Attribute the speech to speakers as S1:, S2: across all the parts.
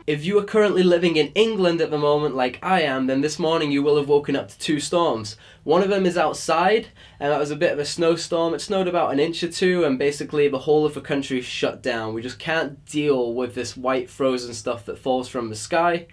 S1: If you are currently living in England at the moment like I am, then this morning you will have woken up to two storms. One of them is outside, and that was a bit of a snowstorm. It snowed about an inch or two, and basically the whole of the country shut down. We just can't deal with this white frozen stuff that falls from the sky.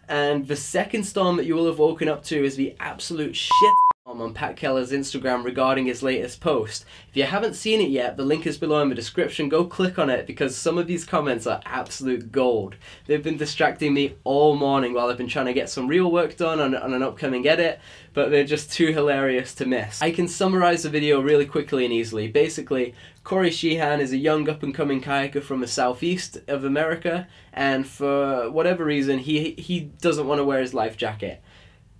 S1: And the second storm that you will have woken up to is the absolute shit on Pat Keller's Instagram regarding his latest post. If you haven't seen it yet, the link is below in the description. Go click on it because some of these comments are absolute gold. They've been distracting me all morning while I've been trying to get some real work done on an upcoming edit, but they're just too hilarious to miss. I can summarize the video really quickly and easily. Basically, Corey Sheehan is a young up-and-coming kayaker from the southeast of America, and for whatever reason, he doesn't want to wear his life jacket.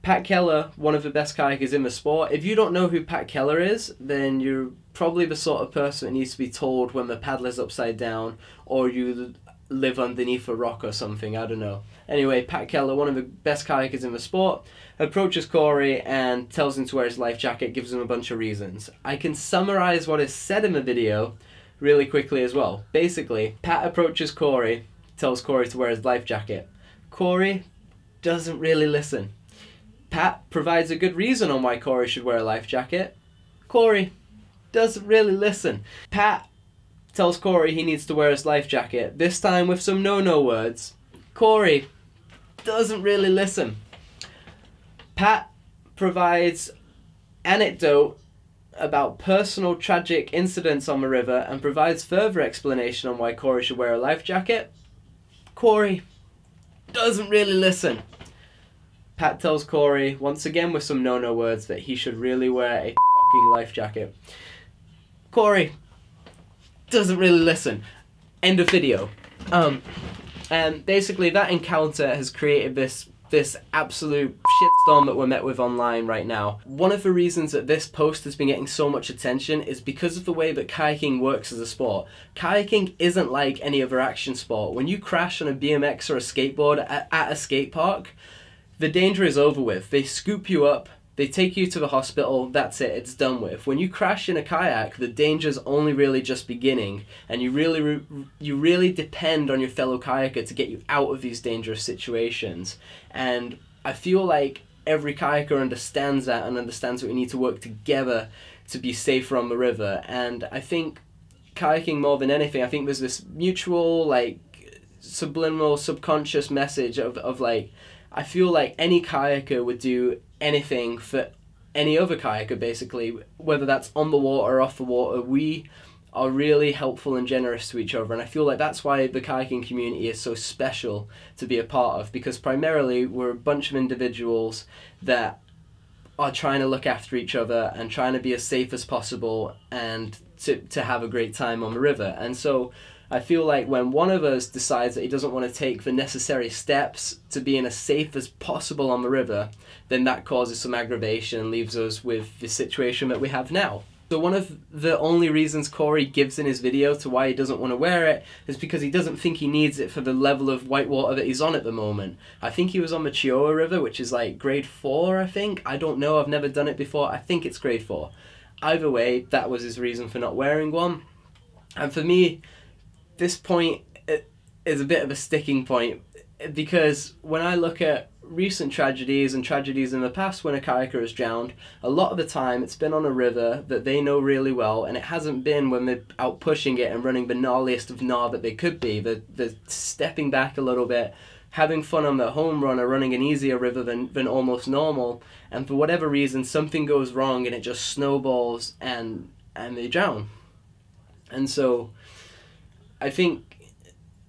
S1: Pat Keller, one of the best kayakers in the sport. If you don't know who Pat Keller is, then you're probably the sort of person that needs to be told when the paddler's upside down, or you live underneath a rock or something, I don't know. Anyway, Pat Keller, one of the best kayakers in the sport, approaches Corey and tells him to wear his life jacket, gives him a bunch of reasons. I can summarize what is said in the video really quickly as well. Basically, Pat approaches Corey, tells Corey to wear his life jacket. Corey doesn't really listen. Pat provides a good reason on why Corey should wear a life jacket. Corey doesn't really listen. Pat tells Corey he needs to wear his life jacket, this time with some no-no words. Corey doesn't really listen. Pat provides anecdote about personal tragic incidents on the river and provides further explanation on why Corey should wear a life jacket. Corey doesn't really listen. Pat tells Corey, once again with some no-no words, that he should really wear a fucking life jacket. Corey doesn't really listen. End of video. And basically that encounter has created this absolute shitstorm that we're met with online right now. One of the reasons that this post has been getting so much attention is because of the way that kayaking works as a sport. Kayaking isn't like any other action sport. When you crash on a BMX or a skateboard at a skate park, the danger is over with. They scoop you up, they take you to the hospital, that's it, it's done with. When you crash in a kayak, the danger's only really just beginning, and you really depend on your fellow kayaker to get you out of these dangerous situations. And I feel like every kayaker understands that and understands that we need to work together to be safer on the river. And I think kayaking, more than anything, I think there's this mutual, like, subliminal, subconscious message of like, I feel like any kayaker would do anything for any other kayaker, basically, whether that's on the water or off the water. We are really helpful and generous to each other, and I feel like that's why the kayaking community is so special to be a part of, because primarily we're a bunch of individuals that are trying to look after each other and trying to be as safe as possible and to have a great time on the river. And so I feel like when one of us decides that he doesn't want to take the necessary steps to being as safe as possible on the river, then that causes some aggravation and leaves us with the situation that we have now. So one of the only reasons Corey gives in his video to why he doesn't want to wear it is because he doesn't think he needs it for the level of whitewater that he's on at the moment. I think he was on the Chioa River, which is like grade 4, I think. I don't know, I've never done it before. I think it's grade 4. Either way, that was his reason for not wearing one. And for me, this point is a bit of a sticking point, because when I look at recent tragedies and tragedies in the past when a kayaker has drowned, a lot of the time it's been on a river that they know really well, and it hasn't been when they're out pushing it and running the gnarliest of gnar that they could be. They're stepping back a little bit, having fun on their home run or running an easier river than almost normal, and for whatever reason something goes wrong and it just snowballs and they drown. And so I think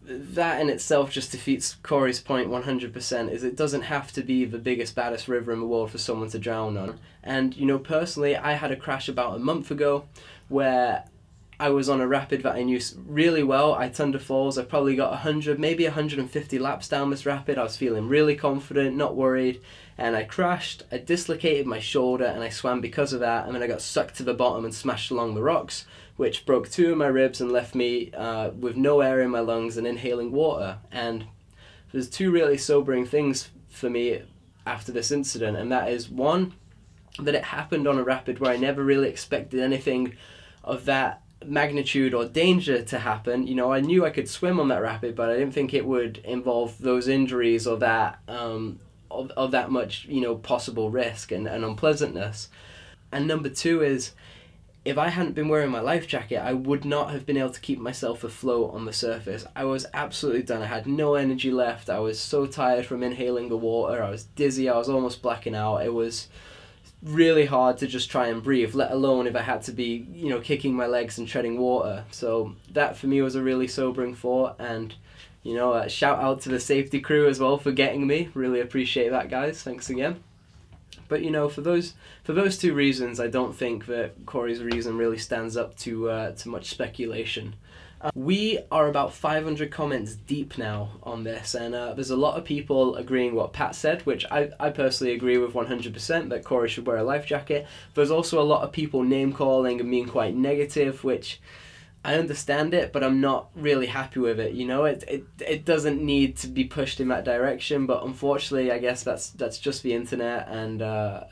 S1: that in itself just defeats Corey's point 100%, is it doesn't have to be the biggest, baddest river in the world for someone to drown on. And, you know, personally, I had a crash about a month ago where I was on a rapid that I knew really well. I turned to falls. I probably got 100, maybe 150 laps down this rapid. I was feeling really confident, not worried, and I crashed. I dislocated my shoulder and I swam because of that, and then I got sucked to the bottom and smashed along the rocks, which broke 2 of my ribs and left me with no air in my lungs and inhaling water. And there's 2 really sobering things for me after this incident, and that is, one, that it happened on a rapid where I never really expected anything of that magnitude or danger to happen. You know, I knew I could swim on that rapid, but I didn't think it would involve those injuries or that of that much, you know, possible risk and unpleasantness. And number two is, if I hadn't been wearing my life jacket, I would not have been able to keep myself afloat on the surface. I was absolutely done. I had no energy left. I was so tired from inhaling the water. I was dizzy. I was almost blacking out. It was really hard to just try and breathe, let alone if I had to be, you know, kicking my legs and treading water. So that for me was a really sobering thought. And, you know, shout out to the safety crew as well for getting me. Really appreciate that, guys. Thanks again. But, you know, for those two reasons, I don't think that Corey's reason really stands up to much speculation. We are about 500 comments deep now on this, and there's a lot of people agreeing what Pat said, which I personally agree with 100%, that Corey should wear a life jacket. There's also a lot of people name-calling and being quite negative, which I understand it, but I'm not really happy with it. You know, it doesn't need to be pushed in that direction, but unfortunately, I guess that's just the internet, and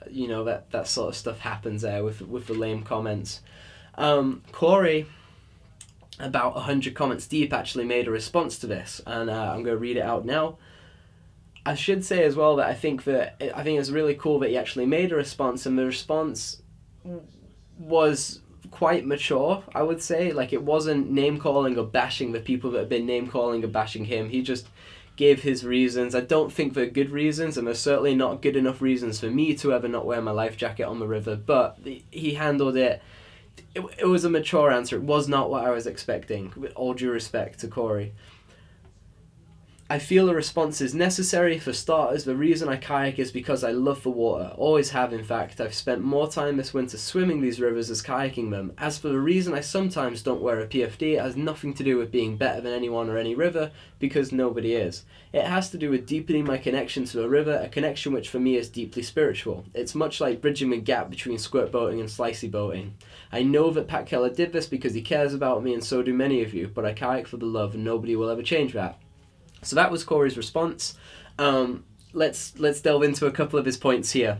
S1: you know, that sort of stuff happens there with the lame comments. Corey, about 100 comments deep, actually made a response to this, and I'm going to read it out now. I should say as well that I think it's really cool that he actually made a response, and the response was quite mature, I would say. Like, it wasn't name-calling or bashing the people that have been name-calling or bashing him. He just gave his reasons. I don't think they're good reasons, and they're certainly not good enough reasons for me to ever not wear my life jacket on the river, but he handled it. It was a mature answer. It was not what I was expecting, with all due respect to Corey. I feel a response is necessary. For starters, the reason I kayak is because I love the water. Always have, in fact. I've spent more time this winter swimming these rivers as kayaking them. As for the reason I sometimes don't wear a PFD, it has nothing to do with being better than anyone or any river, because nobody is. It has to do with deepening my connection to the river, a connection which for me is deeply spiritual. It's much like bridging the gap between squirt boating and slicey boating. I know that Pat Keller did this because he cares about me, and so do many of you, but I kayak for the love, and nobody will ever change that. So that was Corey's response. Let's delve into a couple of his points here.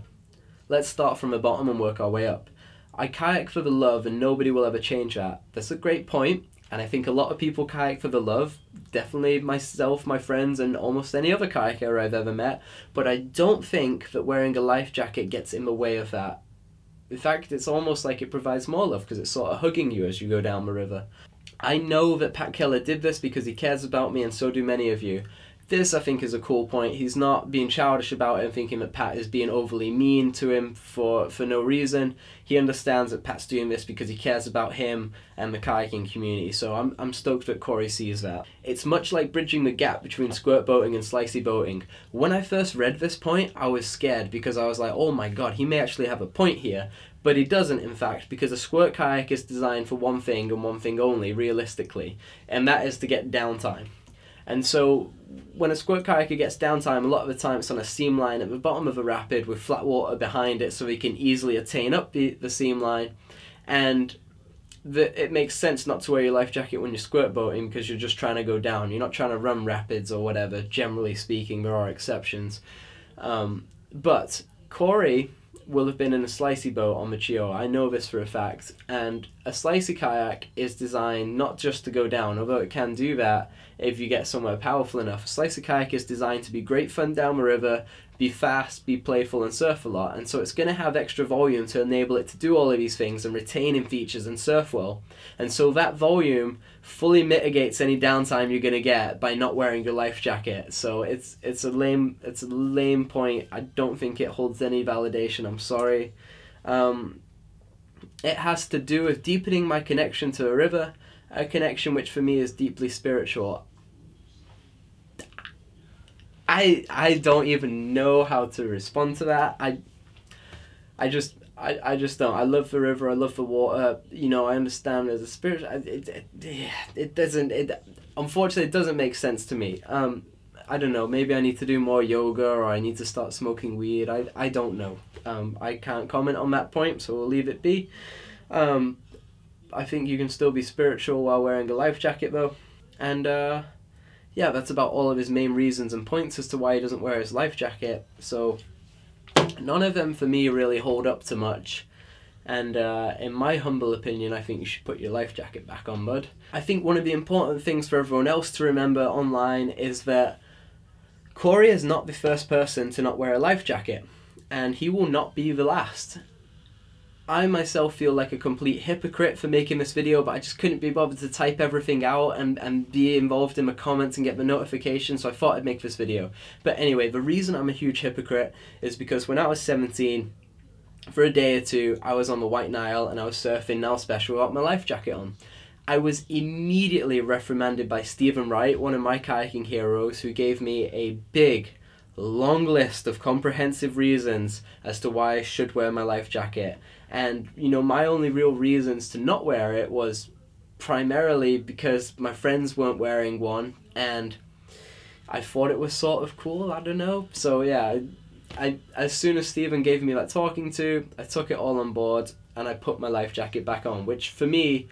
S1: Let's start from the bottom and work our way up. I kayak for the love, and nobody will ever change that. That's a great point, and I think a lot of people kayak for the love. Definitely myself, my friends, and almost any other kayaker I've ever met. But I don't think that wearing a life jacket gets in the way of that. In fact, it's almost like it provides more love, because it's sort of hugging you as you go down the river. I know that Pat Keller did this because he cares about me, and so do many of you. This, I think, is a cool point. He's not being childish about it and thinking that Pat is being overly mean to him for no reason. He understands that Pat's doing this because he cares about him and the kayaking community, so I'm stoked that Corey sees that. It's much like bridging the gap between squirt boating and slicey boating. When I first read this point, I was scared because I was like, oh my god, he may actually have a point here. But he doesn't, in fact, because a squirt kayak is designed for one thing and one thing only, realistically, and that is to get downtime. And so when a squirt kayaker gets downtime, a lot of the time it's on a seam line at the bottom of a rapid with flat water behind it, so he can easily attain up the seam line. And it makes sense not to wear your life jacket when you're squirt boating, because you're just trying to go down. You're not trying to run rapids or whatever. Generally speaking, there are exceptions. But Corey will have been in a slicey boat on the Chio. I know this for a fact. And a slicey kayak is designed not just to go down, although it can do that if you get somewhere powerful enough. A slicey kayak is designed to be great fun down the river, be fast, be playful, and surf a lot. And so it's going to have extra volume to enable it to do all of these things and retain in features and surf well. And so that volume fully mitigates any downtime you're going to get by not wearing your life jacket. So it's a lame point. I don't think it holds any validation. I'm sorry. It has to do with deepening my connection to a river, a connection which for me is deeply spiritual. I don't even know how to respond to that. I just don't. I love the river. I love the water. You know, I understand there's a spirit. Unfortunately, it doesn't make sense to me. I don't know. Maybe I need to do more yoga, or I need to start smoking weed. I don't know. I can't comment on that point, so we'll leave it be. I think you can still be spiritual while wearing a life jacket, though. And yeah, that's about all of his main reasons and points as to why he doesn't wear his life jacket. So none of them for me really hold up to much. And in my humble opinion, I think you should put your life jacket back on, bud. I think one of the important things for everyone else to remember online is that Corey is not the first person to not wear a life jacket, and he will not be the last. I myself feel like a complete hypocrite for making this video, but I just couldn't be bothered to type everything out and be involved in the comments and get the notifications, so I thought I'd make this video. But anyway, the reason I'm a huge hypocrite is because when I was 17, for a day or two, I was on the White Nile and I was surfing Nile Special without my life jacket on. I was immediately reprimanded by Stephen Wright, one of my kayaking heroes, who gave me a big, long list of comprehensive reasons as to why I should wear my life jacket. And, you know, my only real reasons to not wear it was primarily because my friends weren't wearing one and I thought it was sort of cool, I don't know. So yeah, I as soon as Stephen gave me that talking to, I took it all on board and I put my life jacket back on, which for me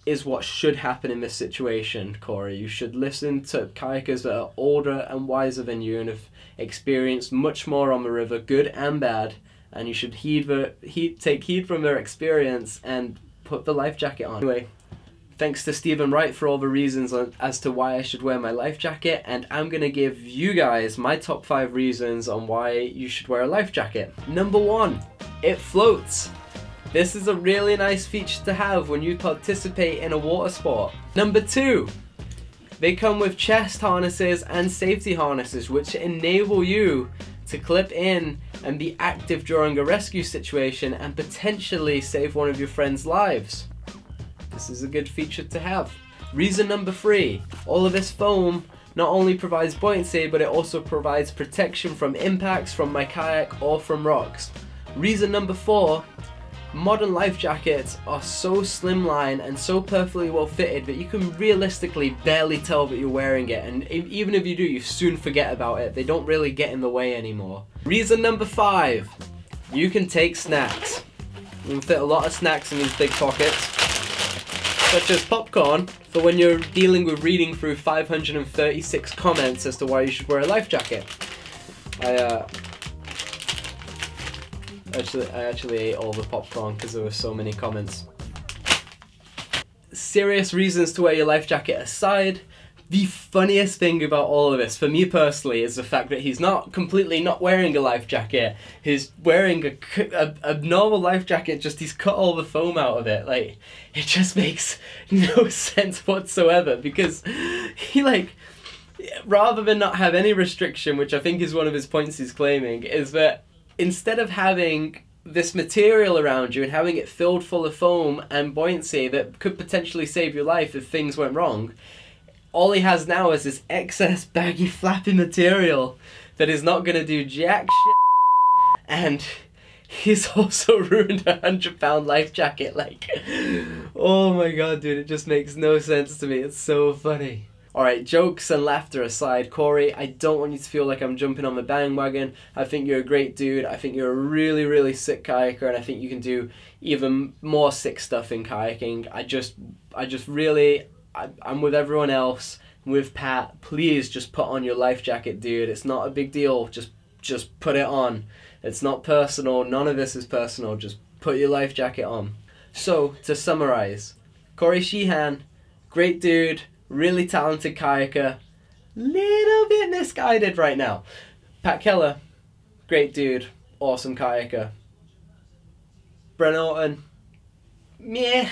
S1: is what should happen in this situation, Corey. You should listen to kayakers that are older and wiser than you and have experienced much more on the river, good and bad, and you should take heed from their experience and put the life jacket on. Anyway, thanks to Stephen Wright for all the reasons as to why I should wear my life jacket, and I'm gonna give you guys my top 5 reasons on why you should wear a life jacket. Number 1, it floats. This is a really nice feature to have when you participate in a water sport. Number 2, they come with chest harnesses and safety harnesses which enable you to clip in and be active during a rescue situation and potentially save one of your friends' lives. This is a good feature to have. Reason number 3, all of this foam not only provides buoyancy, but it also provides protection from impacts from my kayak or from rocks. Reason number 4, modern life jackets are so slimline and so perfectly well fitted that you can realistically barely tell that you're wearing it, and even if you do, you soon forget about it. They don't really get in the way anymore. Reason number 5, you can take snacks. You can fit a lot of snacks in these big pockets, such as popcorn, for when you're dealing with reading through 536 comments as to why you should wear a life jacket. I actually ate all the popcorn because there were so many comments. Serious reasons to wear your life jacket aside, the funniest thing about all of this, for me personally, is the fact that he's not completely not wearing a life jacket. He's wearing a normal life jacket, just he's cut all the foam out of it. Like, it just makes no sense whatsoever, because he, like, rather than not have any restriction, which I think is one of his points he's claiming, is that instead of having this material around you and having it filled full of foam and buoyancy that could potentially save your life if things went wrong, all he has now is this excess baggy flappy material that is not going to do jack shit, and he's also ruined a 100-pound life jacket. Like, oh my god, dude, it just makes no sense to me. It's so funny. Alright, jokes and laughter aside, Corey, I don't want you to feel like I'm jumping on the bandwagon. I think you're a great dude. I think you're a really, really sick kayaker, and I think you can do even more sick stuff in kayaking. I'm with everyone else, with Pat. Please just put on your life jacket, dude. It's not a big deal. Just put it on. It's not personal. None of this is personal. Just put your life jacket on. So, to summarize, Corey Sheehan, great dude. Really talented kayaker, little bit misguided right now. Pat Keller, great dude, awesome kayaker. Brent Orton, meh.